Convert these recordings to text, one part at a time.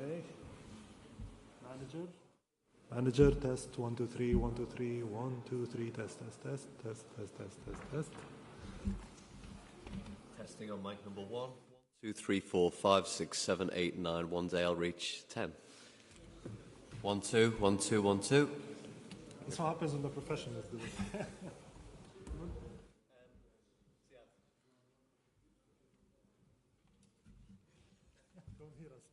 Okay. Manager. Manager, test, 1, 2, 3, 1, 2, 3, 1, 2, 3, test, test, test, test, test, test, test, test. Testing on mic number 1. 2, 3, 4, 5, 6, 7, 8, 9. One day I'll reach 10. 1, 2, 1, 2, 1, 2. That's what happens when the professionals do it. Don't hear us.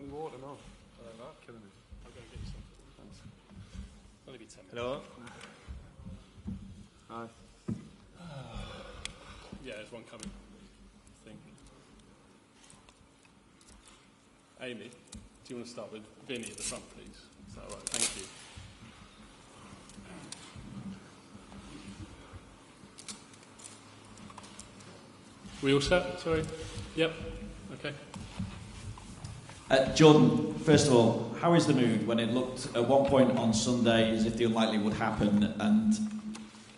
me water now. Killing me. I'll go and get you some. Thanks. Only be 10 minutes. Hello. Hi. Yeah, there's one coming, I think. Amy, do you want to start with Vinny at the front, please? Is that all right? Thank you. We all set? Sorry? Yep. Okay. Jordan, first of all, how is the mood when it looked at one point on Sunday as if the unlikely would happen? And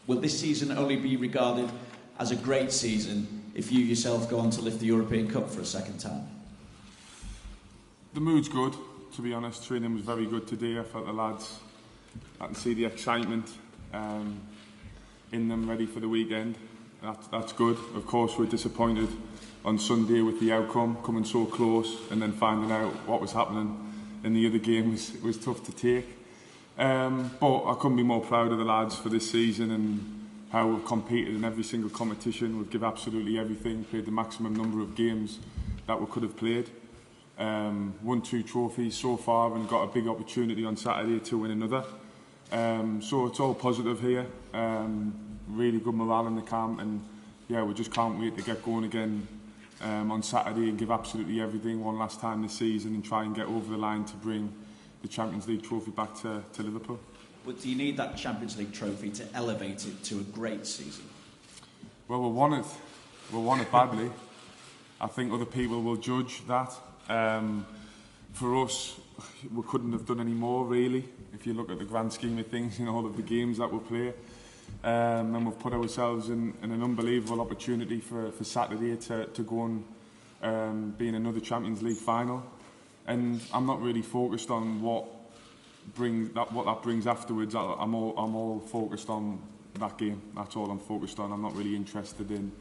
will this season only be regarded as a great season if you yourself go on to lift the European Cup for a second time? The mood's good, to be honest. Training was very good today. I felt the lads, I can see the excitement in them, ready for the weekend. That's good. Of course, we're disappointed on Sunday with the outcome, coming so close and then finding out what was happening in the other game was tough to take. But I couldn't be more proud of the lads for this season and how we've competed in every single competition. We've given absolutely everything, played the maximum number of games that we could have played. Won 2 trophies so far and got a big opportunity on Saturday to win another. So it's all positive here. Really good morale in the camp, and yeah, we just can't wait to get going again on Saturday and give absolutely everything one last time this season and try and get over the line to bring the Champions League trophy back to Liverpool. But do you need that Champions League trophy to elevate it to a great season? Well, we want it. We want it badly. I think other people will judge that. For us, we couldn't have done any more, really. If you look at the grand scheme of things in all of the games that we play. And we've put ourselves in an unbelievable opportunity for Saturday to go and be in another Champions League final. And I'm not really focused on what that brings afterwards. I'm all focused on that game. That's all I'm focused on. I'm not really interested in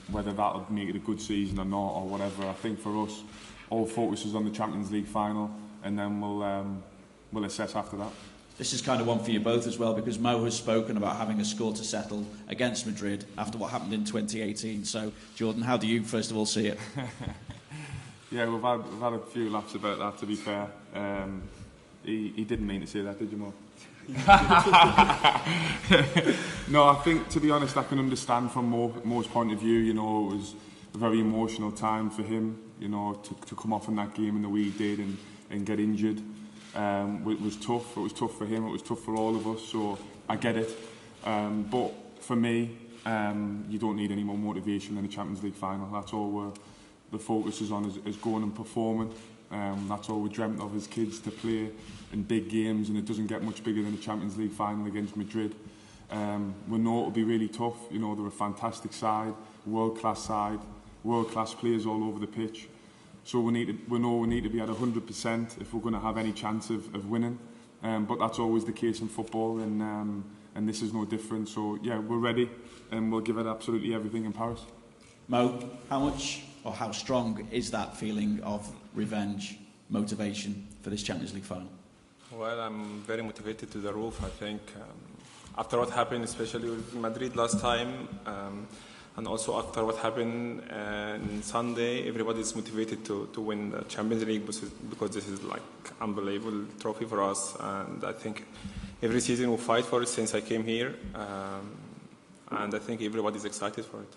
whether that'll make it a good season or not or whatever. I think for us, all focus is on the Champions League final, and then we'll assess after that. This is kind of one for you both as well, because Mo has spoken about having a score to settle against Madrid after what happened in 2018. So, Jordan, how do you first of all see it? Yeah, we've had a few laughs about that, to be fair. He didn't mean to say that, did you, Mo? No, I think, to be honest, I can understand from Mo's point of view. You know, it was a very emotional time for him, you know, to come off in that game in the way he did and get injured. It was tough. It was tough for him. It was tough for all of us. So I get it. But for me, you don't need any more motivation than the Champions League final. That's all the focus is on is going and performing. That's all we dreamt of as kids, to play in big games, and it doesn't get much bigger than the Champions League final against Madrid. We know it'll be really tough. You know, they're a fantastic side, world-class players all over the pitch. So we know we need to be at 100% if we're going to have any chance of winning. But that's always the case in football, and this is no different. So yeah, we're ready, and we'll give it absolutely everything in Paris. Mo, how much or how strong is that feeling of revenge, motivation for this Champions League final? Well, I'm very motivated to the roof. I think after what happened, especially with Madrid last time, and also after what happened on Sunday, everybody is motivated to win the Champions League because this is like unbelievable trophy for us. And I think every season we fight for it since I came here, and I think everybody is excited for it.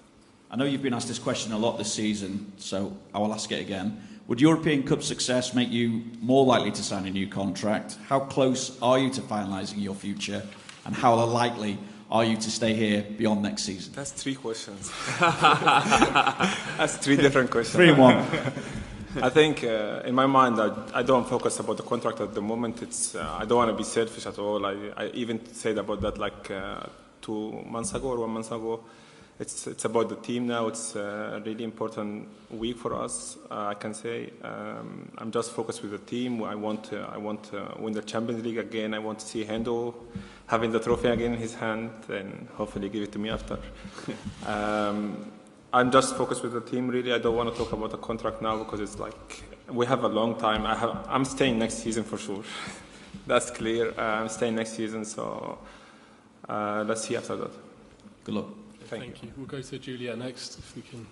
I know you've been asked this question a lot this season, so I will ask it again. Would European Cup success make you more likely to sign a new contract? How close are you to finalising your future? And how likely are you to stay here beyond next season? That's 3 questions. That's 3 different questions. 3 in 1. I think in my mind, I don't focus about the contract at the moment. I don't want to be selfish at all. I even said about that like 2 months ago or 1 month ago. It's about the team now. It's a really important week for us. I can say I'm just focused with the team. I want to win the Champions League again. I want to see Hendo having the trophy again in his hand, and hopefully give it to me after. I'm just focused with the team. Really, I don't want to talk about the contract now because it's like we have a long time. I'm staying next season for sure. That's clear. I'm staying next season. So let's see after that. Good luck. Thank you. We'll go to Julia next, if we can.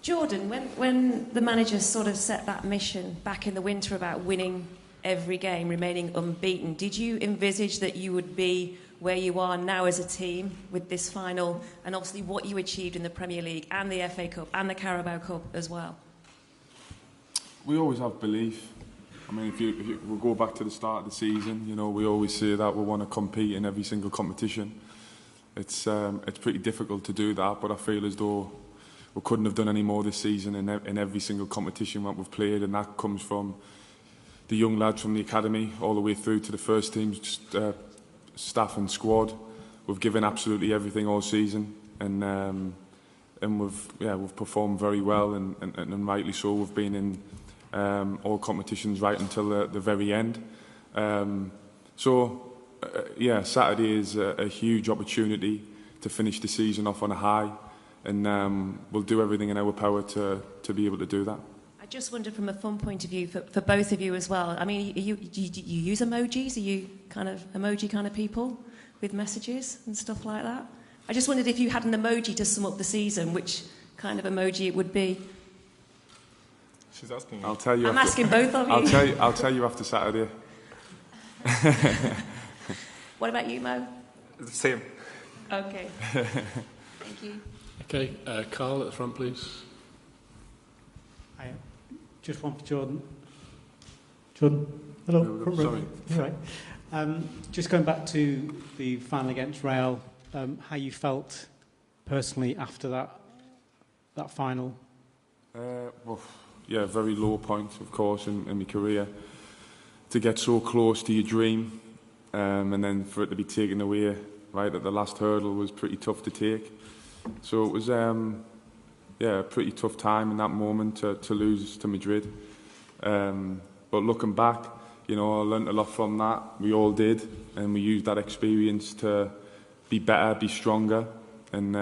Jordan, when the manager sort of set that mission back in the winter about winning every game, remaining unbeaten, did you envisage that you would be where you are now as a team with this final, and obviously what you achieved in the Premier League and the FA Cup and the Carabao Cup as well? We always have belief. I mean, if you we'll go back to the start of the season, you know, we always say that we want to compete in every single competition. It's pretty difficult to do that, but I feel as though we couldn't have done any more this season in every single competition that we've played, and that comes from the young lads from the academy all the way through to the first team, staff and squad. We've given absolutely everything all season, and we've performed very well, and rightly so. We've been in all competitions right until the very end. Saturday is a huge opportunity to finish the season off on a high, and we'll do everything in our power to be able to do that. I just wondered from a fun point of view for both of you as well. I mean, do you use emojis? Are you kind of emoji kind of people with messages and stuff like that? I just wondered if you had an emoji to sum up the season, which kind of emoji it would be. She's asking you. I'll tell you. I'm asking both of you. I'll tell you after Saturday. What about you, Mo? The same. Okay. Thank you. Okay, Carl at the front, please. Hi. Just one for Jordan. Jordan, hello. No, sorry. All right. Just going back to the final against Real, how you felt personally after that final? Very low point, of course, in my career. To get so close to your dream, and then for it to be taken away right at the last hurdle was pretty tough to take. So it was a pretty tough time in that moment to lose to Madrid. But looking back, you know, I learnt a lot from that. We all did, and we used that experience to be better, be stronger, and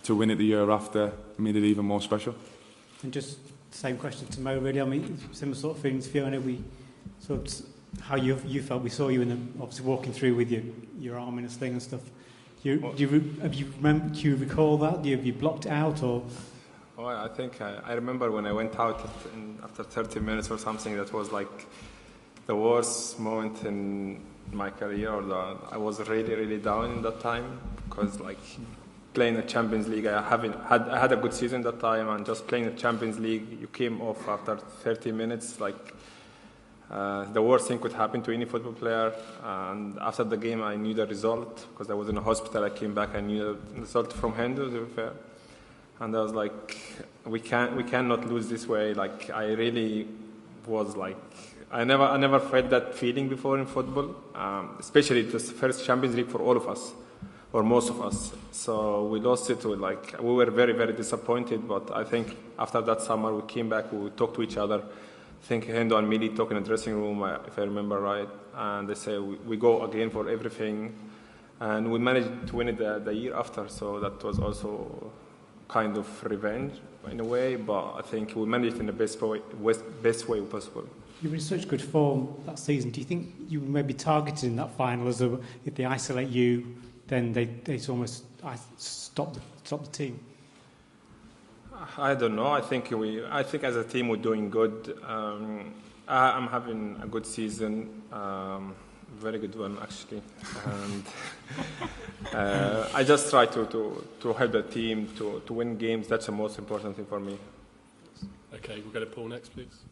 to win it the year after made it even more special. And just same question to Mo, really. I mean, similar sort of feelings for you. I know we sort of how you felt. We saw you obviously walking through with your arm in a sling and stuff. Do you recall that? Have you blocked it out or? Oh, I think I remember when I went out after 30 minutes or something. That was like the worst moment in my career. I was really down in that time because like playing the Champions League, I had a good season that time, and just playing the Champions League, you came off after 30 minutes. Like the worst thing could happen to any football player. And after the game, I knew the result because I was in a hospital. I came back, I knew the result from Henderson, to be fair. And I was like, we cannot lose this way. Like I really was like, I never felt that feeling before in football, especially the first Champions League for all of us, or most of us. So we lost it. We were very disappointed. But I think after that summer, we came back. We talked to each other. I think Hendo and Mili talk in the dressing room, if I remember right. And they say we go again for everything, and we managed to win it the year after. So that was also kind of revenge in a way, but I think we managed in the best way possible. You were in such good form that season. Do you think you were maybe targeted in that final as though if they isolate you, then they almost stop the team? I don't know. I think as a team we're doing good. I'm having a good season. Very good one, actually. And I just try to help the team to win games. That's the most important thing for me. Okay, we'll go to Paul next, please.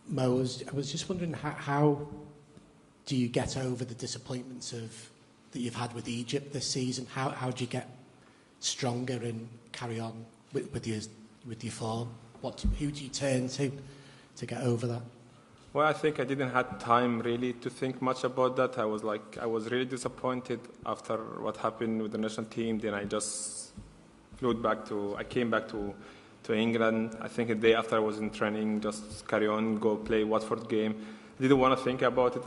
Mo, I was just wondering how do you get over the disappointments that you've had with Egypt this season? How do you get stronger and carry on with your form? Who do you turn to get over that? Well, I think I didn't have time really to think much about that. I was really disappointed after what happened with the national team. Then I just I came back to England. I think a day after I was in training, just carry on, go play Watford game. I didn't want to think about it.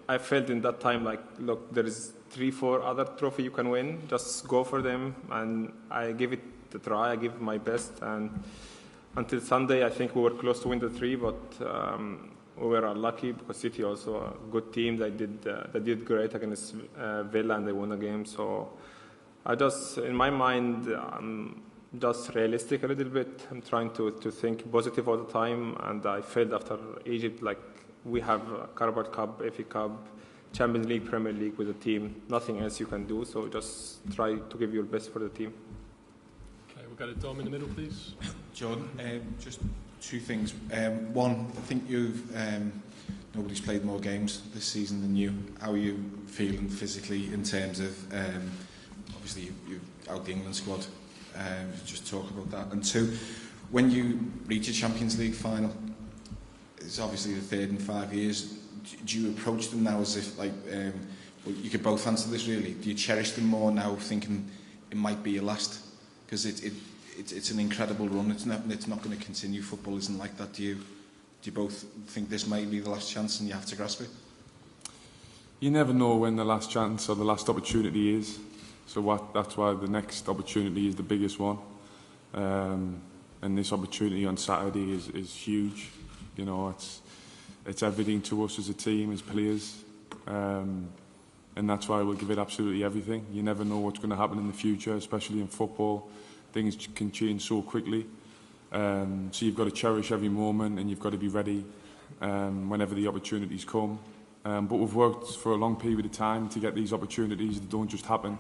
I felt in that time like, look, there is 3-4 other trophy you can win. Just go for them. And I gave it a try. I gave my best. And until Sunday, I think we were close to win the 3, but we were unlucky because City also a good team. They did great against Villa and they won the game. So I just, in my mind, just realistic a little bit. I'm trying to think positive all the time, and I felt after Egypt, like we have Carabao Cup, FA Cup, Champions League, Premier League with the team. Nothing else you can do, so just try to give your best for the team. Okay, we'll go to Dom in the middle, please. Jordan, just two things. One, I think nobody's played more games this season than you. How are you feeling physically in terms of, obviously you're out the England squad, just talk about that. And two, when you reach a Champions League final, it's obviously the third in 5 years, do you approach them now as if, like, well, you could both answer this really, do you cherish them more now thinking it might be your last? Because it's an incredible run, it's not going to continue, football isn't like that. Do you both think this might be the last chance and you have to grasp it? You never know when the last chance or the last opportunity is. So that's why the next opportunity is the biggest one. And this opportunity on Saturday is huge. You know, it's everything to us as a team, as players. And that's why we'll give it absolutely everything. You never know what's going to happen in the future, especially in football. Things can change so quickly. So you've got to cherish every moment and you've got to be ready whenever the opportunities come. But we've worked for a long period of time to get these opportunities. They don't just happen.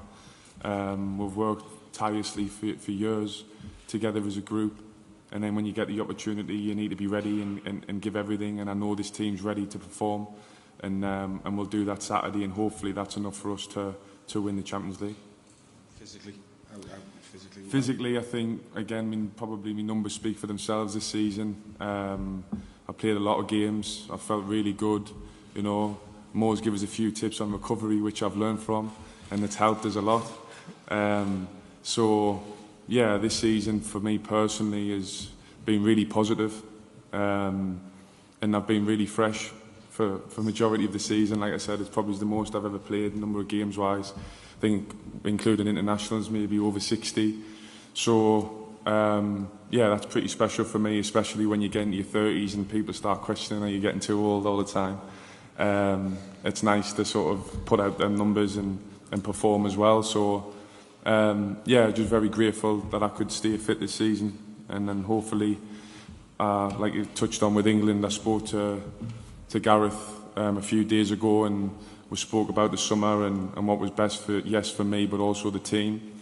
We've worked tirelessly for years together as a group. And then when you get the opportunity, you need to be ready and give everything. And I know this team's ready to perform. And we'll do that Saturday. And hopefully that's enough for us to win the Champions League. Physically? How physically? Physically, I think, again, probably my numbers speak for themselves this season. I played a lot of games. I felt really good. You know, Mo's give us a few tips on recovery, which I've learned from, and it's helped us a lot. So, yeah, this season for me personally has been really positive, and I've been really fresh for majority of the season. Like I said, it's probably the most I've ever played, number of games-wise. I think, including internationals, maybe over 60. So, yeah, that's pretty special for me, especially when you get into your 30s and people start questioning, are you getting too old all the time? It's nice to sort of put out them numbers and perform as well. So, yeah, just very grateful that I could stay fit this season. And then hopefully, like you touched on with England, I spoke to Gareth a few days ago and we spoke about the summer and what was best for me, but also the team.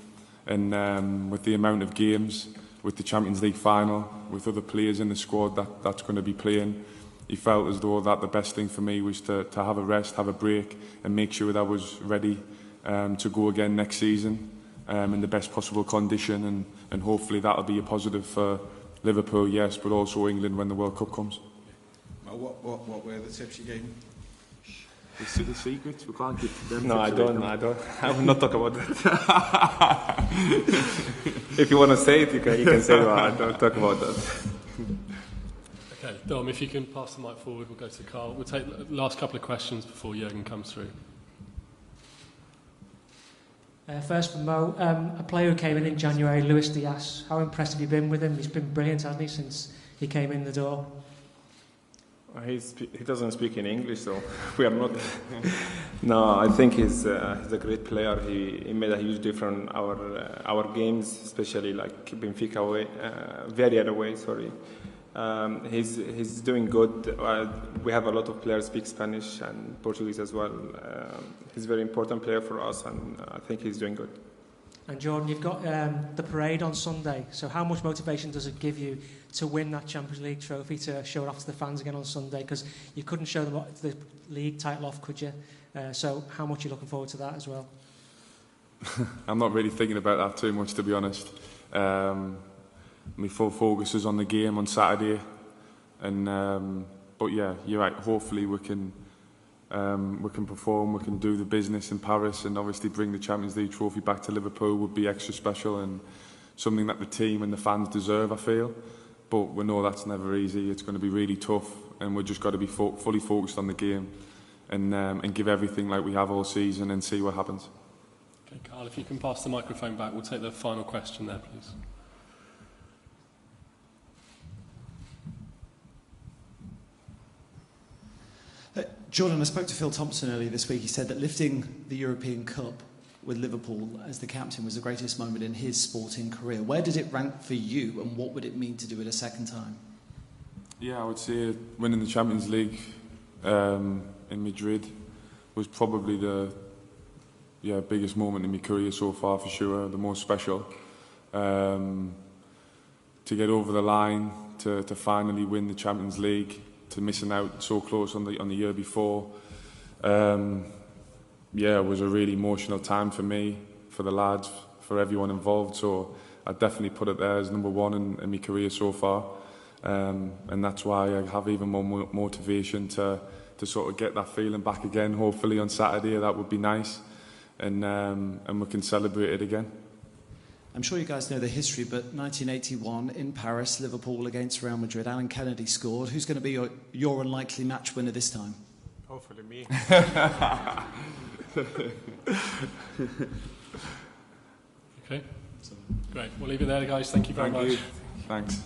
And with the amount of games, with the Champions League final, with other players in the squad that's going to be playing, he felt as though that the best thing for me was to have a rest, have a break, and make sure that I was ready to go again next season in the best possible condition. And hopefully that'll be a positive for Liverpool, yes, but also England when the World Cup comes. Well, what were the tips you gave me? The secrets? We can't give them. No, I don't. I will not talk about that. If you want to say it, you can say it. I don't talk about that. Okay, Dom, if you can pass the mic forward, we'll go to Carl. We'll take the last couple of questions before Jurgen comes through. First from Mo, a player who came in January, Luis Diaz. How impressed have you been with him? He's been brilliant, hasn't he, since he came in the door? He doesn't speak in English, so we are not. No, I think he's a great player. He made a huge difference our games, especially like Benfica away, Villarreal away. Sorry, he's doing good. We have a lot of players speak Spanish and Portuguese as well. He's a very important player for us, and I think he's doing good. And Jordan, you've got the parade on Sunday. So how much motivation does it give you to win that Champions League trophy, to show it off to the fans again on Sunday? Because you couldn't show them the league title off, could you? So how much are you looking forward to that as well? I'm not really thinking about that too much, to be honest. My full focus is on the game on Saturday. But yeah, you're right. Hopefully we can perform, we can do the business in Paris, and obviously bring the Champions League trophy back to Liverpool would be extra special and something that the team and the fans deserve, I feel. But we know that's never easy. It's going to be really tough, and we've just got to be fully focused on the game and give everything like we have all season and see what happens. Okay, Carl, if you can pass the microphone back, we'll take the final question there, please. Jordan, I spoke to Phil Thompson earlier this week. He said that lifting the European Cup with Liverpool as the captain was the greatest moment in his sporting career. Where did it rank for you, and what would it mean to do it a second time? Yeah, I would say winning the Champions League in Madrid was probably the biggest moment in my career so far, for sure, the most special. To get over the line, to finally win the Champions League, to missing out so close on the year before. It was a really emotional time for me, for the lads, for everyone involved. So I'd definitely put it there as number one in my career so far. And that's why I have even more motivation to sort of get that feeling back again. Hopefully on Saturday, that would be nice. And we can celebrate it again. I'm sure you guys know the history, but 1981 in Paris, Liverpool against Real Madrid, Alan Kennedy scored. Who's going to be your unlikely match winner this time? Hopefully me. Okay, great. We'll leave it there, guys. Thank you very much. Thanks.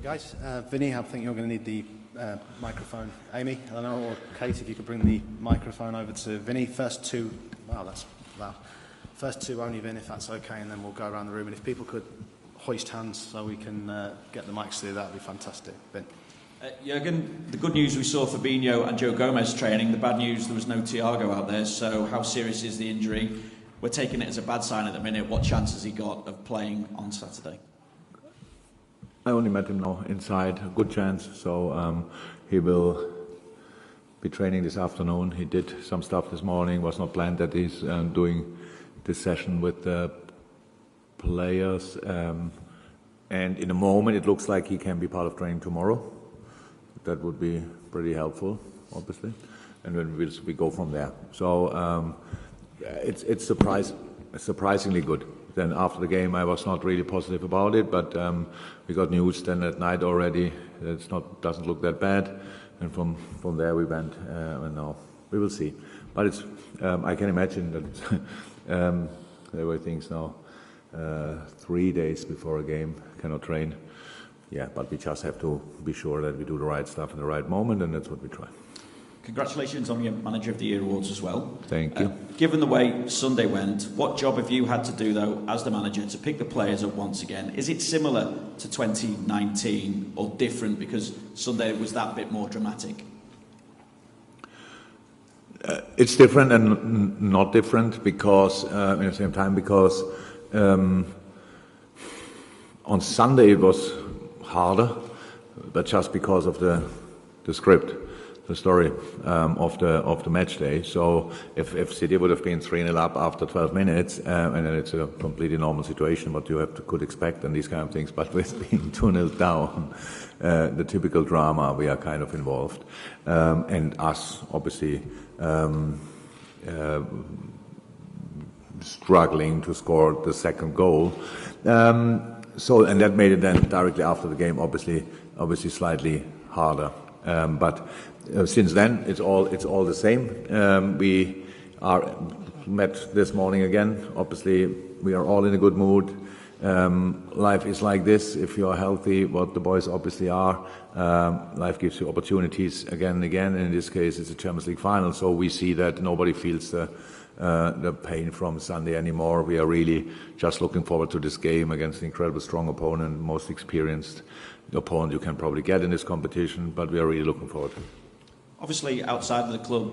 guys. Vinny, I think you're going to need the microphone. Amy, I don't know, or Kate, if you could bring the microphone over to Vinny. First two, wow, that's loud. First two only, Vin, if that's okay, and then we'll go around the room. And if people could hoist hands so we can get the mics through, that would be fantastic. Vin. Jurgen, the good news we saw Fabinho and Joe Gomez training. The bad news, there was no Thiago out there. So how serious is the injury? We're taking it as a bad sign at the minute. What chance has he got of playing on Saturday? I only met him now inside, a good chance. So he will be training this afternoon. He did some stuff this morning. Was not planned that he's doing this session with the players. And in a moment, it looks like he can be part of training tomorrow. That would be pretty helpful, obviously, and then we go from there. So it's surprisingly good. Then after the game, I was not really positive about it, but we got news then at night already. Doesn't look that bad, and from there we went, and now we will see. But it's I can imagine that there were things now 3 days before a game cannot train. Yeah, but we just have to be sure that we do the right stuff in the right moment, and that's what we try. Congratulations on your Manager of the Year awards as well. Thank you. Given the way Sunday went, what job have you had to do, though, as the manager, to pick the players up once again? Is it similar to 2019 or different because Sunday was that bit more dramatic? It's different and not different because, at the same time, because on Sunday it was harder, but just because of the script, the story of the match day. So if City would have been 3-0 up after 12 minutes, and then it's a completely normal situation, what you could expect and these kind of things. But with being 2-0 down, the typical drama, we are kind of involved, and us obviously struggling to score the second goal. So, and that made it then directly after the game, obviously slightly harder. But since then, it's all the same. We are met this morning again. Obviously, we are all in a good mood. Life is like this. If you are healthy, what the boys obviously are, life gives you opportunities again and again. And in this case, it's a Champions League final, so we see that nobody feels the pain from Sunday anymore. We are really just looking forward to this game against an incredibly strong opponent, most experienced opponent you can probably get in this competition, but we are really looking forward to it. Obviously, outside of the club,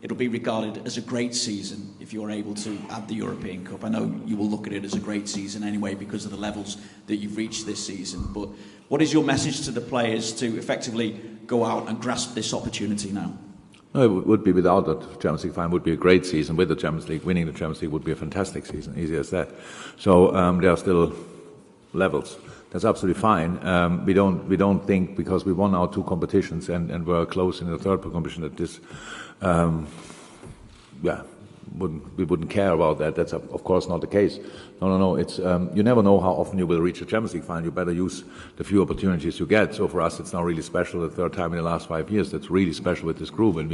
it'll be regarded as a great season if you're able to add the European Cup. I know you will look at it as a great season anyway because of the levels that you've reached this season, but what is your message to the players to effectively go out and grasp this opportunity now? No, it would be without that Champions League final would be a great season. With the Champions League, winning the Champions League would be a fantastic season, easy as that. So there are still levels. That's absolutely fine. We don't think because we won our two competitions and were close in the third competition that this, we wouldn't care about that. That's of course not the case. No. It's you never know how often you will reach a Champions League final. You better use the few opportunities you get. So for us, it's now really special. The third time in the last 5 years. That's really special with this group, and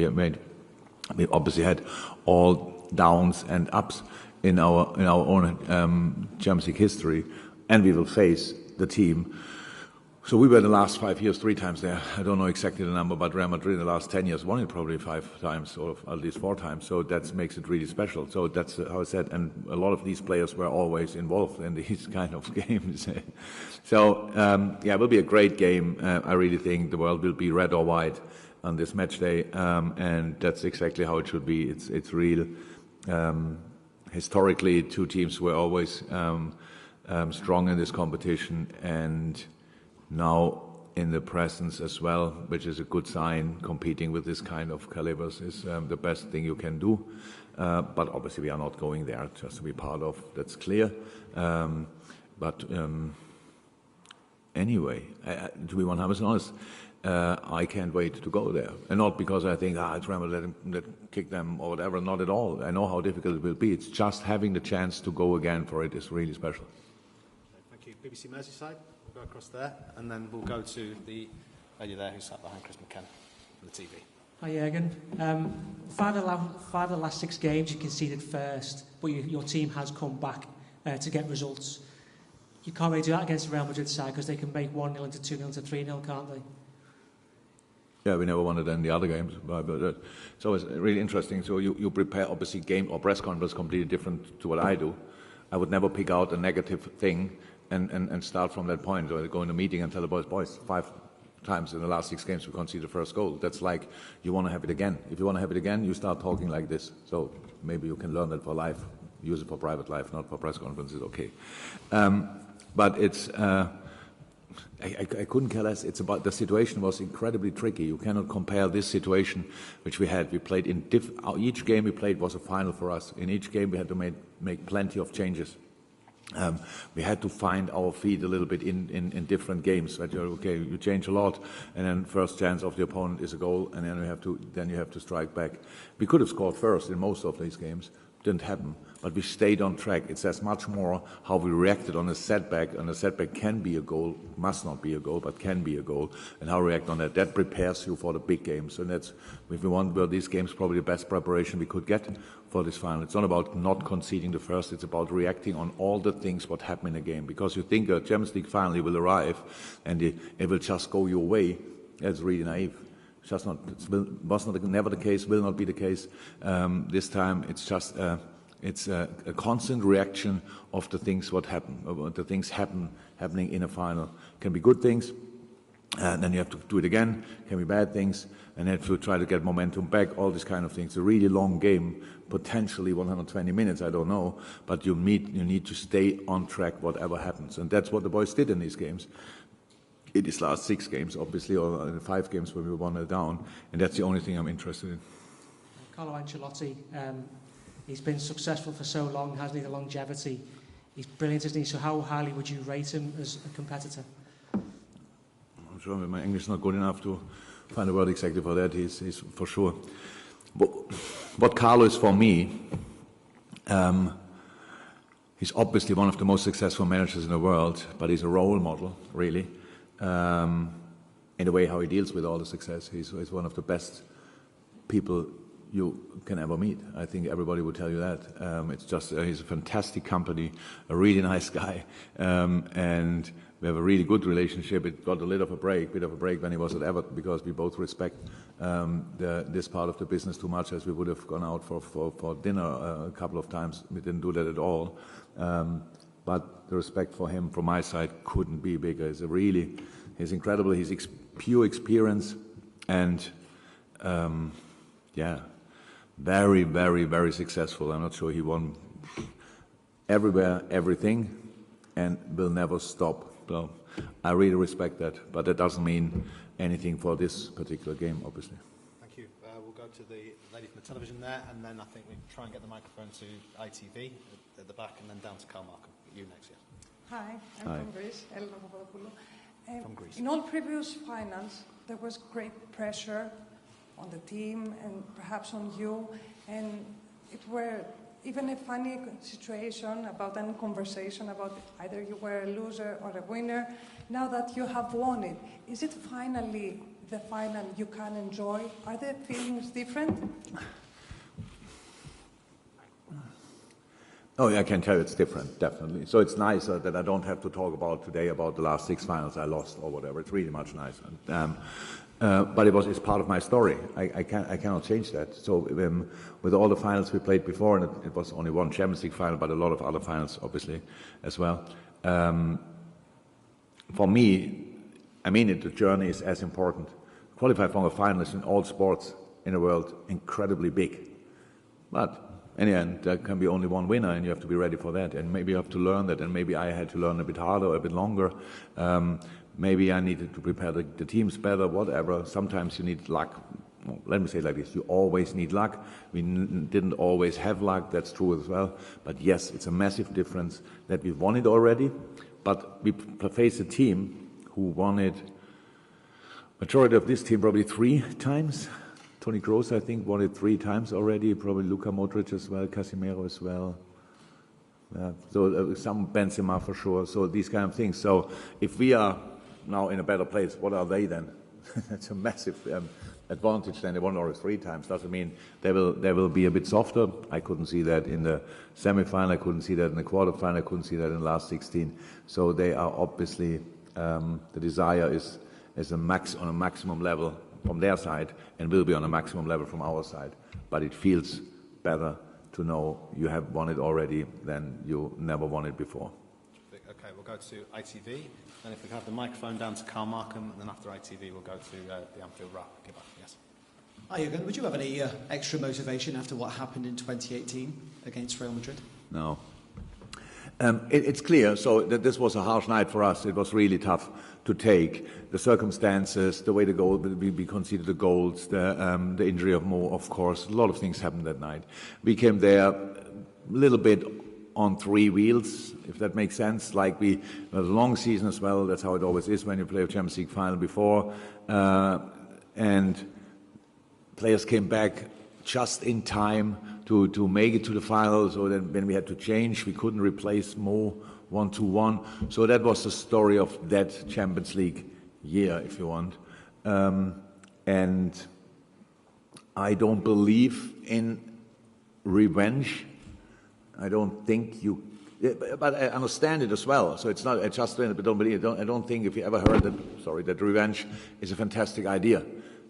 we obviously had all downs and ups in our own Champions League history, and we will face the team. So we were in the last 5 years 3 times there. I don't know exactly the number, but Real Madrid in the last 10 years won it probably 5 times or at least 4 times. So that makes it really special. So that's how I said. And a lot of these players were always involved in these kind of games. So it will be a great game. I really think the world will be red or white on this match day, and that's exactly how it should be. It's real. Historically, 2 teams were always strong in this competition, and now in the presence as well, which is a good sign. Competing with this kind of calibers is the best thing you can do. But obviously we are not going there just to be part of, that's clear. But anyway, to be 100% honest, I can't wait to go there. And not because I think, it's Real Madrid, let kick them or whatever, not at all. I know how difficult it will be. It's just having the chance to go again for it is really special. Thank you. BBC Merseyside, we'll go across there, and then we'll go to the lady there who sat behind Chris McKenna on the TV. Hi Jürgen. 5 of the last 6 games you conceded first, but your team has come back to get results. you can't really do that against the Real Madrid side because they can make 1-0 into 2-0 into 3-0, can't they? Yeah, we never won it in the other games, but it's always really interesting. So you prepare, obviously, game or press conference completely different to what I do. I would never pick out a negative thing and start from that point. Or go in a meeting and tell the boys, 5 times in the last 6 games we conceded the first goal. That's like, you want to have it again. If you want to have it again, you start talking like this. So maybe you can learn that for life. Use it for private life, not for press conferences, okay. But it's... I couldn't care less. It's about the situation was incredibly tricky. You cannot compare this situation, which we had. We played in each game we played was a final for us. In each game we had to make plenty of changes. We had to find our feet a little bit in different games. Right? Okay, you change a lot, and then first chance of the opponent is a goal, and then you have to strike back. We could have scored first in most of these games. Didn't happen, but we stayed on track. It says much more how we reacted on a setback, and a setback can be a goal, must not be a goal, but can be a goal, and how we react on that. That prepares you for the big games, and that's, if we want these games, probably the best preparation we could get for this final. It's not about not conceding the first, it's about reacting on all the things what happen in a game, because you think a Champions League final will arrive, and it will just go your way. That's really naive. Just not, was not never the case, will not be the case. This time it's just it's a constant reaction of the things what happen, the things happening in a final. Can be good things, and then you have to do it again. Can be bad things, and you have to try to get momentum back. All these kind of things. A really long game, potentially 120 minutes. I don't know, but you need to stay on track whatever happens, and that's what the boys did in these games. In these last 6 games, obviously, or 5 games where we were 1-0 down, and that's the only thing I'm interested in. Carlo Ancelotti, he's been successful for so long, hasn't he? The longevity. He's brilliant, isn't he? So how highly would you rate him as a competitor? I'm sure my English is not good enough to find a word exactly for that. He's for sure. What Carlo is for me, he's obviously one of the most successful managers in the world, but he's a role model, really. In the way how he deals with all the success. He's one of the best people you can ever meet. I think everybody would tell you that. It's just, he's a fantastic company, a really nice guy, and we have a really good relationship. It got a bit of a break when he was at Everton, because we both respect this part of the business too much, as we would have gone out for dinner a couple of times. We didn't do that at all. But the respect for him from my side couldn't be bigger. He's incredible. He's pure experience, and very, very, very successful. I'm not sure he won everywhere, everything, and will never stop. So I really respect that, but that doesn't mean anything for this particular game, obviously. Thank you. We'll go to the lady from the television there, and then I think we try and get the microphone to ITV at the back, and then down to Carl Markham. You next, yeah. Hi, I'm Hi. from Greece, Elena Papadopoulou. From Greece. In all previous finals, there was great pressure on the team and perhaps on you, and it were even a funny situation about any conversation about either you were a loser or a winner. Now that you have won it, is it finally the final you can enjoy? Are the feelings different? Oh, yeah, I can tell you it's different, definitely. So it's nice that I don't have to talk about today about the last 6 finals I lost or whatever. It's really much nicer. But it's part of my story. I cannot change that. So with all the finals we played before, and it was only one Champions League final, but a lot of other finals, obviously, as well. For me, I mean the journey is as important. Qualify for a final is in all sports in the world incredibly big. But in the end, there can be only one winner, and you have to be ready for that. And maybe you have to learn that, and maybe I had to learn a bit harder, a bit longer. Maybe I needed to prepare the teams better, whatever. Sometimes you need luck. Well, let me say it like this. You always need luck. We didn't always have luck. That's true as well. But yes, it's a massive difference that we won it already, but we face a team who won it, majority of this team probably 3 times. Toni Kroos, I think, won it 3 times already. Probably Luka Modric as well, Casemiro as well. So some Benzema for sure. So these kind of things. So if we are now in a better place, what are they then? That's a massive advantage than they won already 3 times. Doesn't mean they will be a bit softer. I couldn't see that in the semi-final. I couldn't see that in the quarter-final. I couldn't see that in the last 16. So they are obviously, the desire is on a maximum level from their side and will be on a maximum level from our side. But it feels better to know you have won it already than you never won it before. Okay, we'll go to ITV, and if we have the microphone down to Carl Markham, and then after ITV we'll go to the Anfield wrap. Yes. Hi, Jürgen. Would you have any extra motivation after what happened in 2018 against Real Madrid? No. It's clear, so that this was a harsh night for us. It was really tough to take. The circumstances, the way the goal, we conceded the goals, the injury of Mo, of course. A lot of things happened that night. We came there a little bit on 3 wheels, if that makes sense. Like we had a long season as well. That's how it always is when you play a Champions League final before. And players came back just in time to make it to the final. So then when we had to change, we couldn't replace Mo 1-1. So that was the story of that Champions League year, if you want. And I don't believe in revenge. I don't think you, but I understand it as well. So it's not I just don't believe. I don't think if you ever heard that revenge is a fantastic idea.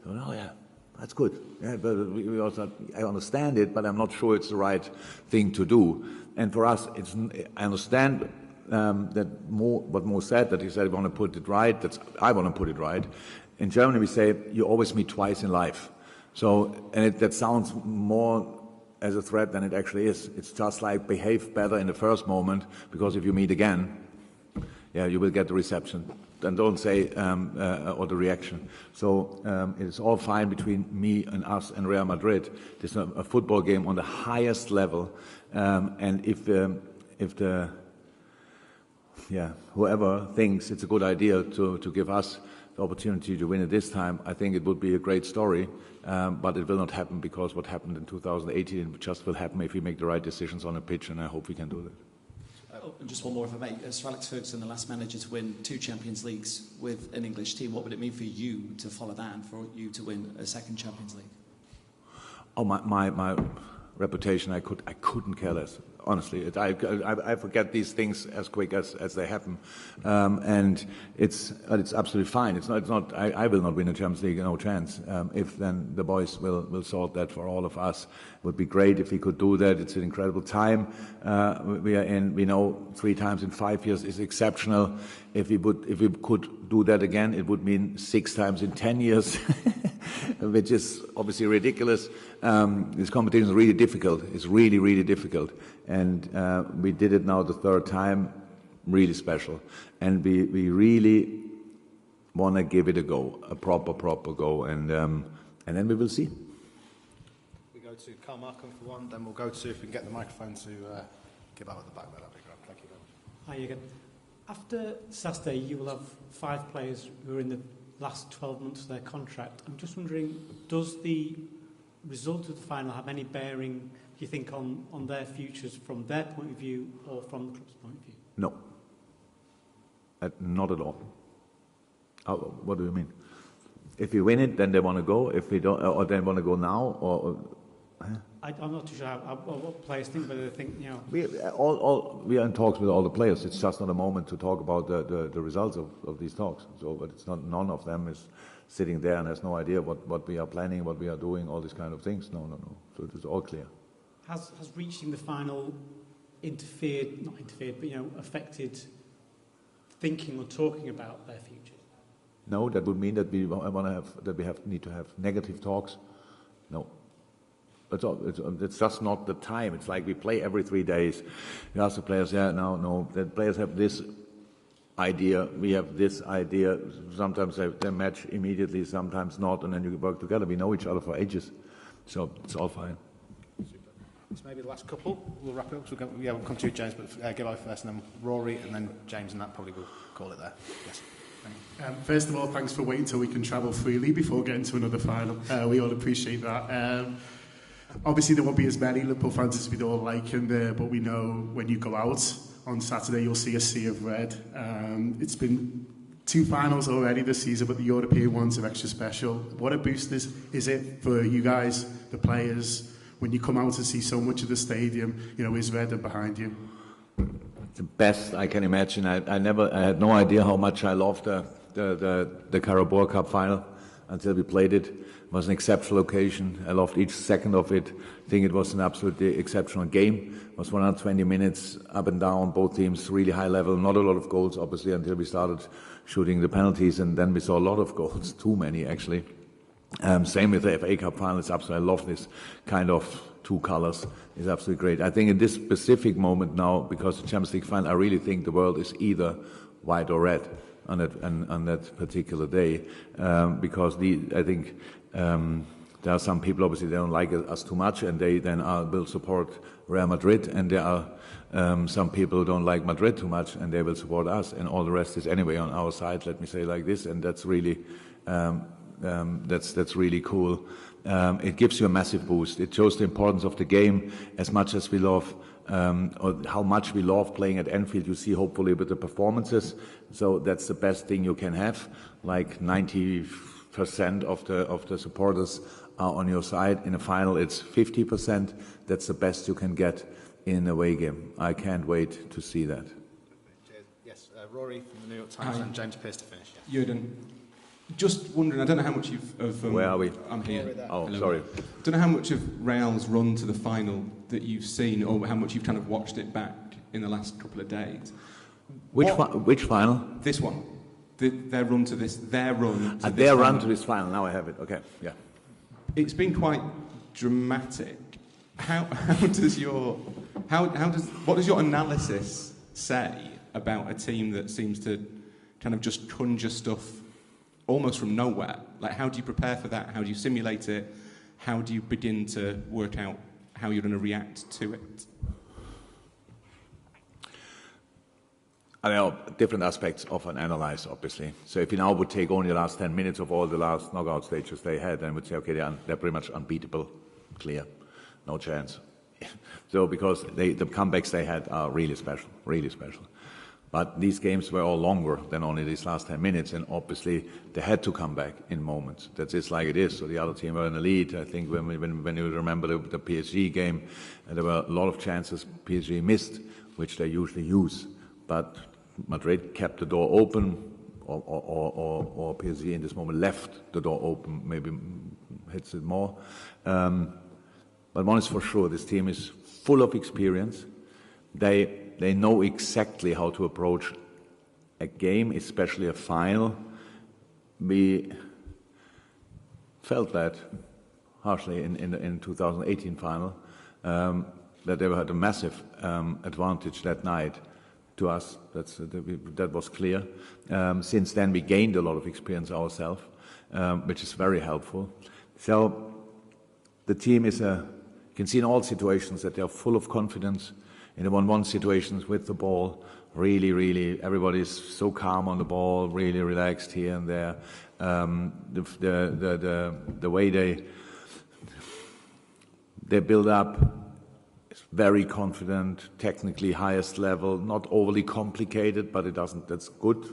So, oh yeah, that's good. Yeah, but we also, I understand it, but I'm not sure it's the right thing to do. And for us, I understand what Mo said, that he said, I want to put it right. I want to put it right. In Germany, we say, you always meet twice in life. So, and that sounds more as a threat than it actually is. It's just like behave better in the first moment, because if you meet again, yeah, you will get the reception. And don't say, or the reaction. So it's all fine between me and us and Real Madrid. It's a football game on the highest level. And if whoever thinks it's a good idea to give us the opportunity to win it this time, I think it would be a great story. But it will not happen, because what happened in 2018 just will happen if we make the right decisions on a pitch, and I hope we can do that. And just one more, if I may. Sir Alex Ferguson, the last manager to win 2 Champions Leagues with an English team. What would it mean for you to follow that and for you to win a 2nd Champions League? Oh, my reputation, I couldn't care less. Honestly, I forget these things as quick as they happen, and it's absolutely fine. It's not. I will not win a Champions League, no chance. If then the boys will sort that for all of us. It would be great if we could do that. It's an incredible time we are in. We know 3 times in 5 years is exceptional. If we could do that again, it would mean 6 times in 10 years, which is obviously ridiculous. This competition is really difficult. It's really, really difficult. And we did it now the 3rd time, really special. And we really want to give it a go, a proper go. And then we will see. We go to Carl Markham for one, then we'll go to, if we can get the microphone to give out at the back there, that'd be great. Thank you very much. Hi, Jürgen. After Saturday, you will have 5 players who are in the last 12 months of their contract. I'm just wondering, does the result of the final have any bearing, do you think, on their futures from their point of view or from the club's point of view? No. Not at all. What do you mean? If we win it, then they want to go. If we don't, or they want to go now, or I'm not too sure what players think, but they think, you know. We are in talks with all the players. It's just not a moment to talk about the results of these talks. So, but it's not. None of them is sitting there and has no idea what we are planning, what we are doing, all these kind of things. No. So it is all clear. Has reaching the final not interfered, but affected thinking or talking about their future? No, that would mean that we need to have negative talks. No. It's just not the time. It's like we play every 3 days. You ask the players, no. The players have this idea, we have this idea. Sometimes they match immediately, sometimes not, and then you work together. We know each other for ages, so it's all fine. Super. This may be the last couple. We'll wrap it up. So we'll come to you, James, but Gibbo first, and then Rory, and then James, and that probably will call it there. Yes. First of all, thanks for waiting till we can travel freely before getting to another final. We all appreciate that. Obviously, there won't be as many Liverpool fans as we'd all like in there, but we know when you go out on Saturday, you'll see a sea of red. It's been 2 finals already this season, but the European ones are extra special. What a boost is it for you guys, the players, when you come out and see so much of the stadium, is red and behind you? The best I can imagine. I had no idea how much I loved the Carabao Cup final until we played it. It was an exceptional occasion. I loved each second of it. I think it was an absolutely exceptional game. It was 120 minutes up and down, both teams really high level. Not a lot of goals, obviously, until we started shooting the penalties, and then we saw a lot of goals, too many actually. Same with the FA Cup final. It's absolutely, I love this kind of 2 colors. It's absolutely great. I think in this specific moment now, because the Champions League final, I really think the world is either white or red on that particular day, because I think there are some people, obviously, they don't like us too much, and they then will support Real Madrid, and there are some people who don't like Madrid too much, and they will support us, and all the rest is anyway on our side, let me say like this, and that's really that's really cool. It gives you a massive boost. It shows the importance of the game as much as we love, or how much we love playing at Anfield. You see, hopefully, with the performances. So that's the best thing you can have. Like 90% of the supporters are on your side. In a final, it's 50%. That's the best you can get in an away game. I can't wait to see that. Yes, Rory from the New York Times and James Pearce to finish. Jürgen, just wondering, I don't know how much of where are we? I'm here. Oh, hello. sorry. I don't know how much of Real's run to the final that you've seen, or how much you've kind of watched it back in the last couple of days. Which final? This one. Their run to this. Their run. To their run to this final. Now I have it. Okay. Yeah. It's been quite dramatic. What does your analysis say about a team that seems to kind of just conjure stuff almost from nowhere? Like, how do you prepare for that? How do you simulate it? How do you begin to work out how you're going to react to it? There are different aspects of an analyze, obviously. So if you now would take only the last 10 minutes of all the last knockout stages they had, then would say, okay, they're pretty much unbeatable, clear, no chance. So because the comebacks they had are really special, really special. But these games were all longer than only these last 10 minutes, and obviously they had to come back in moments. That's just like it is. So the other team were in the lead. I think when you remember the PSG game, there were a lot of chances PSG missed, which they usually use. But Madrid kept the door open, or PSG in this moment left the door open, maybe hits it more. But one is for sure, this team is full of experience. They know exactly how to approach a game, especially a final. We felt that harshly in 2018 final, that they had a massive advantage that night to us. That was clear. Since then, we gained a lot of experience ourselves, which is very helpful. So the team is you can see in all situations that they are full of confidence. In the 1-1 situations with the ball, really, everybody's so calm on the ball, really relaxed here and there. The way they build up is very confident, technically highest level, not overly complicated, but that's good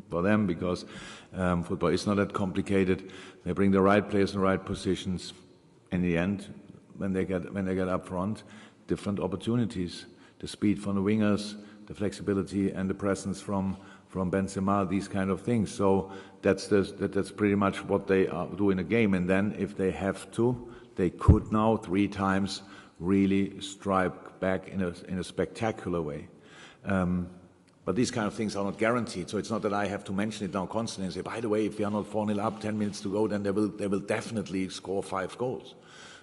for them because football is not that complicated. They bring the right players in the right positions. In the end, when they get up front, different opportunities. The speed from the wingers, the flexibility and the presence from Benzema, these kind of things. So that's pretty much what they do in a game. And then if they have to, they could now 3 times really strike back in a spectacular way. But these kind of things are not guaranteed. So it's not that I have to mention it now constantly and say, by the way, if we are not 4-0 up, 10 minutes to go, then they will definitely score 5 goals.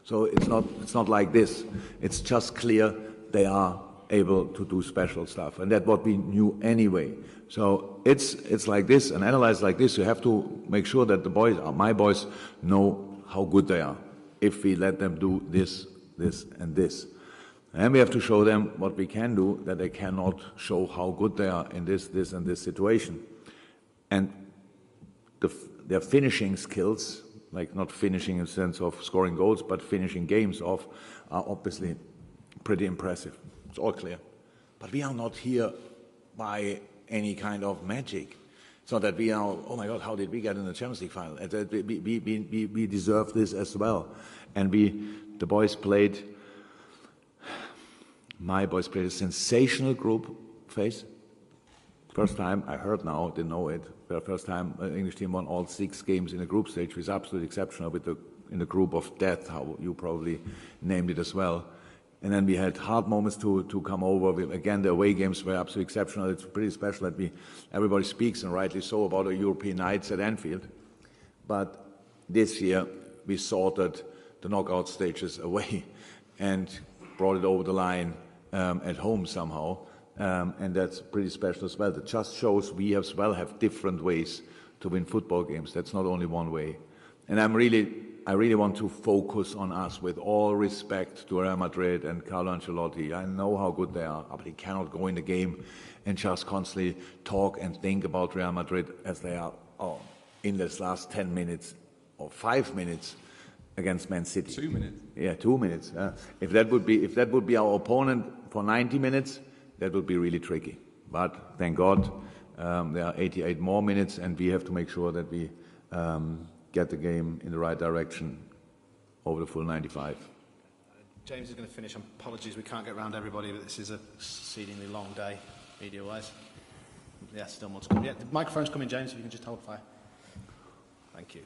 So it's not like this. It's just clear they are able to do special stuff, and that's what we knew anyway. So it's like this, and analyze like this. You have to make sure that the boys, my boys, know how good they are. If we let them do this, and this, and we have to show them what we can do, that they cannot show how good they are in this, and this situation. And their finishing skills, like not finishing in the sense of scoring goals, but finishing games off, are obviously pretty impressive. It's all clear. But we are not here by any kind of magic. It's not that we are, oh my God, how did we get in the Champions League final? We deserve this as well. And the boys played, my boys played a sensational group phase. First time, I heard now, didn't know it, for the first time an English team won all 6 games in a group stage, which is absolutely exceptional in the group of death, how you probably named it as well. And then we had hard moments to come over. Again, the away games were absolutely exceptional. It's pretty special that everybody speaks, and rightly so, about our European nights at Anfield. But this year, we sorted the knockout stages away and brought it over the line at home somehow. And that's pretty special as well. That just shows we as well have different ways to win football games. That's not only one way. And I really want to focus on us with all respect to Real Madrid and Carlo Ancelotti. I know how good they are, but he cannot go in the game and just constantly talk and think about Real Madrid as they are in this last 10 minutes or 5 minutes against Man City. 2 minutes. Yeah, 2 minutes. If that would be our opponent for 90 minutes, that would be really tricky. But thank God there are 88 more minutes, and we have to make sure that we get the game in the right direction over the full 95. James is going to finish. Apologies, we can't get round everybody, but this is a exceedingly long day, media-wise. Yeah, still more to come. Yeah, the microphone's coming, James, if you can just hold fire. Thank you.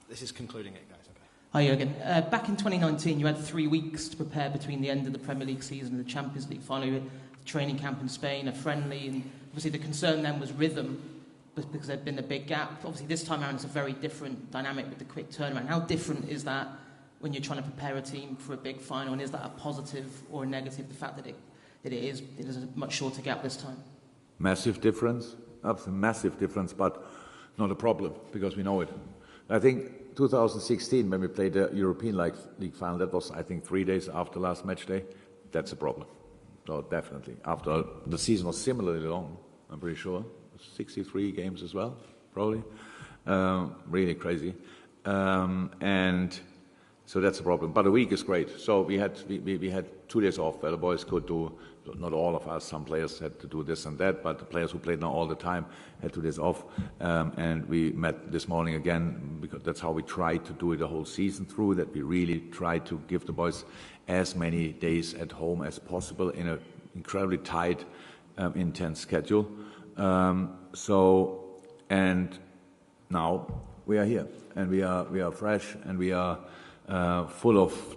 This is concluding it, guys. Okay. Hi, Jurgen. Back in 2019, you had 3 weeks to prepare between the end of the Premier League season and the Champions League final. You had a training camp in Spain, a friendly, and obviously the concern then was rhythm, because there'd been a big gap. Obviously, this time around, it's a very different dynamic with the quick turnaround. How different is that when you're trying to prepare a team for a big final, and is that a positive or a negative, the fact that it is a much shorter gap this time? Massive difference, absolutely massive difference, but not a problem, because we know it. I think 2016, when we played the European League final, that was, I think, 3 days after last match day. That's a problem. So definitely. After the season was similarly long, I'm pretty sure. 63 games as well, probably. Really crazy. And so that's a problem. But a week is great. So we had 2 days off where the boys could do, not all of us, some players had to do this and that, but the players who played now all the time had 2 days off. And we met this morning again, because that's how we tried to do it the whole season through, that we really tried to give the boys as many days at home as possible in an incredibly tight, intense schedule. And now we are here, and we are fresh, and we are full of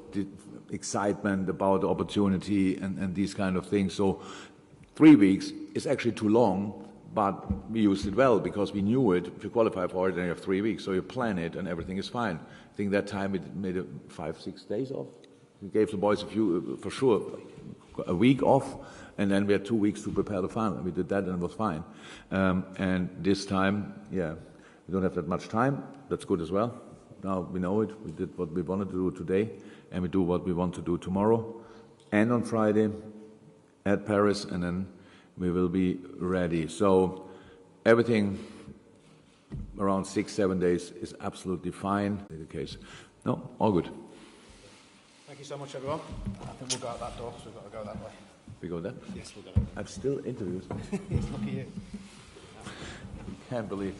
excitement about the opportunity and these kind of things. So 3 weeks is actually too long, but we used it well because we knew it. If you qualify for it, then you have 3 weeks, so you plan it and everything is fine. I think that time we made 5-6 days off. We gave the boys a week off, and then we had 2 weeks to prepare the final. We did that, and it was fine. And this time, yeah, we don't have that much time. That's good as well. Now we know it. We did what we wanted to do today, and we do what we want to do tomorrow and on Friday at Paris, and then we will be ready. So everything around 6-7 days is absolutely fine. The case. No, all good. Thank you so much, everyone. I think we'll go out that door, so we've got to go that way. We go there? Yes, we'll go that way. I've still interviews. Yes, look at you. Can't believe.